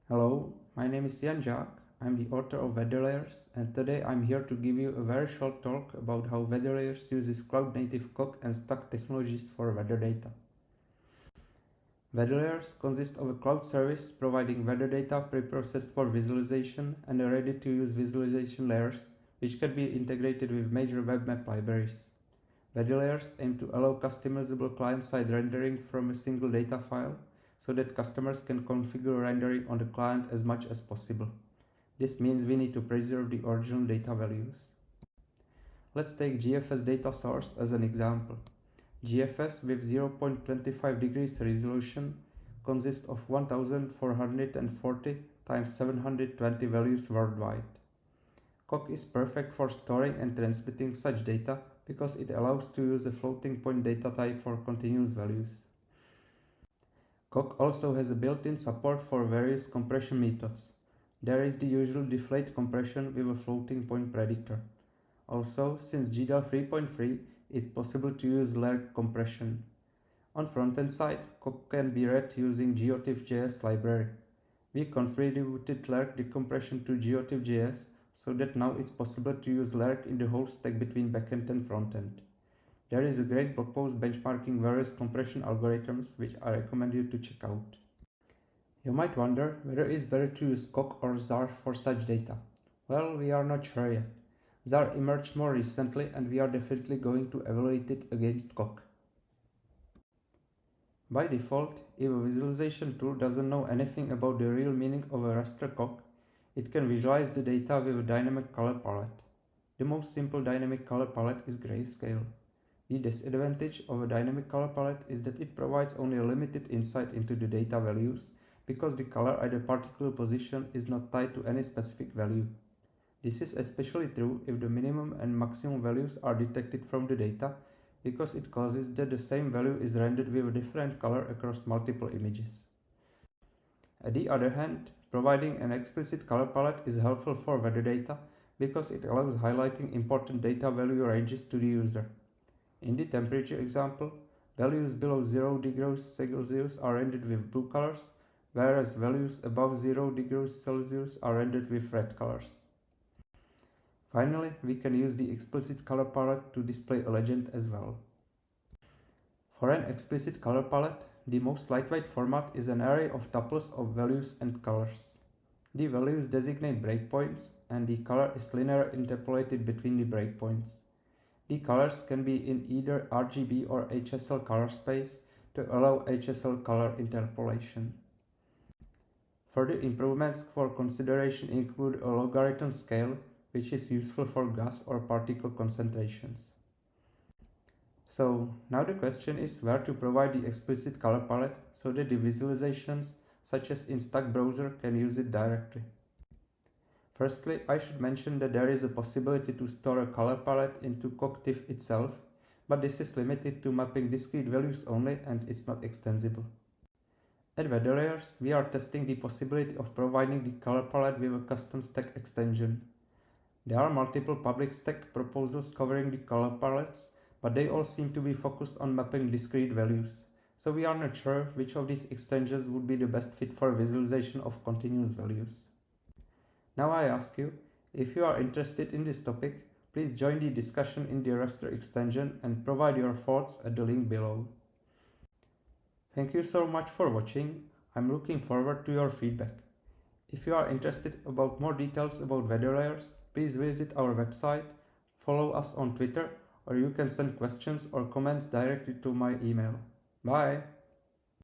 Hello, my name is Jan Zak. I'm the author of WeatherLayers, and today I'm here to give you a very short talk about how WeatherLayers uses Cloud-Native COG and STAC technologies for weather data. WeatherLayers consists of a cloud service providing weather data pre-processed for visualization and a ready-to-use visualization layers, which can be integrated with major web map libraries. WeatherLayers aim to allow customizable client-side rendering from a single data file, so that customers can configure rendering on the client as much as possible. This means we need to preserve the original data values. Let's take GFS data source as an example. GFS with 0.25 degrees resolution consists of 1440 times 720 values worldwide. COG is perfect for storing and transmitting such data because it allows to use a floating point data type for continuous values. COG also has a built-in support for various compression methods. There is the usual deflate compression with a floating point predictor. Also, since GDAL 3.3, it's possible to use layer compression. On front-end side, COG can be read using Geotiff.js library. We contributed layer decompression to Geotiff.js so that now it's possible to use layer in the whole stack between backend and frontend. There is a great blog post benchmarking various compression algorithms which I recommend you to check out. You might wonder whether it's better to use COG or ZAR for such data. Well, we are not sure yet. ZAR emerged more recently and we are definitely going to evaluate it against COG. By default, if a visualization tool doesn't know anything about the real meaning of a raster COG, it can visualize the data with a dynamic color palette. The most simple dynamic color palette is grayscale. The disadvantage of a dynamic color palette is that it provides only a limited insight into the data values because the color at a particular position is not tied to any specific value. This is especially true if the minimum and maximum values are detected from the data because it causes that the same value is rendered with a different color across multiple images. On the other hand, providing an explicit color palette is helpful for weather data because it allows highlighting important data value ranges to the user. In the temperature example, values below 0 degrees Celsius are rendered with blue colors, whereas values above 0 degrees Celsius are rendered with red colors. Finally, we can use the explicit color palette to display a legend as well. For an explicit color palette, the most lightweight format is an array of tuples of values and colors. The values designate breakpoints, and the color is linear interpolated between the breakpoints. The colors can be in either RGB or HSL color space to allow HSL color interpolation. Further improvements for consideration include a logarithm scale, which is useful for gas or particle concentrations. So now the question is where to provide the explicit color palette so that the visualizations such as in STAC browser can use it directly. Firstly, I should mention that there is a possibility to store a color palette into COG-TIFF itself, but this is limited to mapping discrete values only and it's not extensible. At WeatherLayers, we are testing the possibility of providing the color palette with a custom STAC extension. There are multiple public STAC proposals covering the color palettes, but they all seem to be focused on mapping discrete values, so we are not sure which of these extensions would be the best fit for visualization of continuous values. Now I ask you, if you are interested in this topic, please join the discussion in the raster extension and provide your thoughts at the link below. Thank you so much for watching. I'm looking forward to your feedback. If you are interested about more details about WeatherLayers, please visit our website, follow us on Twitter, or you can send questions or comments directly to my email. Bye!